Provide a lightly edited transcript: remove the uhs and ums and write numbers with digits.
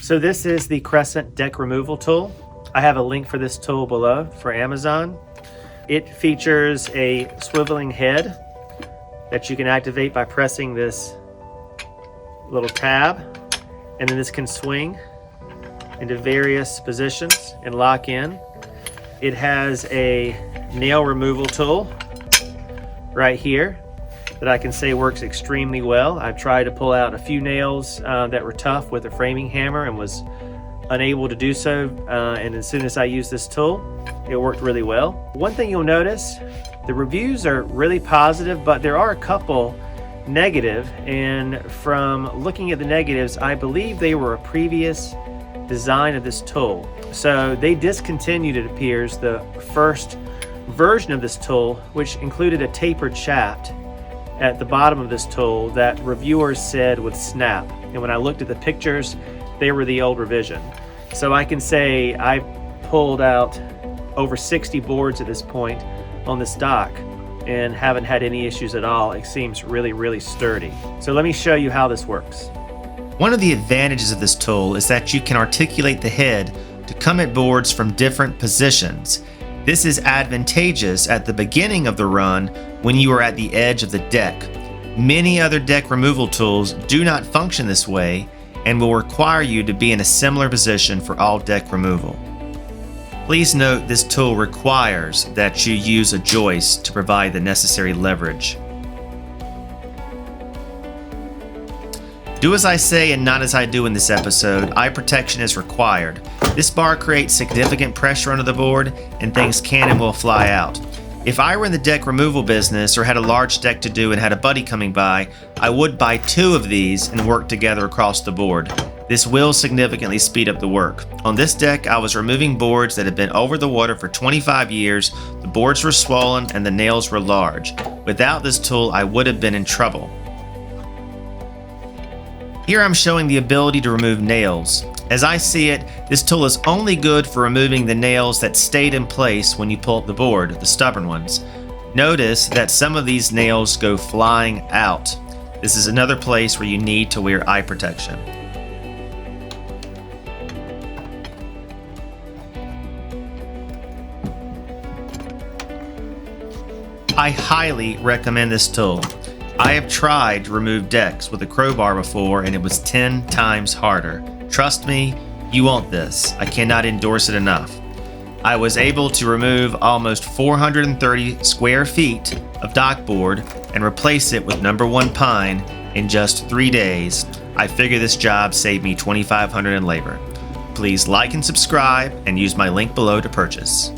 So this is the Crescent deck removal tool. I have a link for this tool below for Amazon. It features a swiveling head that you can activate by pressing this little tab, and then this can swing into various positions and lock in. It has a nail removal tool right here that I can say works extremely well. I've tried to pull out a few nails that were tough with a framing hammer and was unable to do so, and as soon as I used this tool, it worked really well. One thing you'll notice, the reviews are really positive, but there are a couple negative, and from looking at the negatives, I believe they were a previous design of this tool. So they discontinued, it appears, the first version of this tool, which included a tapered shaft at the bottom of this tool that reviewers said would snap. And when I looked at the pictures, they were the old revision. So I can say I've pulled out over 60 boards at this point on this dock and haven't had any issues at all. It seems really, really sturdy. So let me show you how this works. One of the advantages of this tool is that you can articulate the head to come at boards from different positions. This is advantageous at the beginning of the run when you are at the edge of the deck. Many other deck removal tools do not function this way and will require you to be in a similar position for all deck removal. Please note this tool requires that you use a joist to provide the necessary leverage. Do as I say and not as I do in this episode. Eye protection is required. This bar creates significant pressure under the board and things can and will fly out. If I were in the deck removal business or had a large deck to do and had a buddy coming by, I would buy 2 of these and work together across the board. This will significantly speed up the work. On this deck, I was removing boards that had been over the water for 25 years, the boards were swollen and the nails were large. Without this tool, I would have been in trouble. Here I'm showing the ability to remove nails. As I see it, this tool is only good for removing the nails that stayed in place when you pull up the board, the stubborn ones. Notice that some of these nails go flying out. This is another place where you need to wear eye protection. I highly recommend this tool. I have tried to remove decks with a crowbar before and it was 10 times harder. Trust me, you want this. I cannot endorse it enough. I was able to remove almost 430 square feet of dockboard and replace it with #1 pine in just 3 days. I figure this job saved me $2,500 in labor. Please like and subscribe and use my link below to purchase.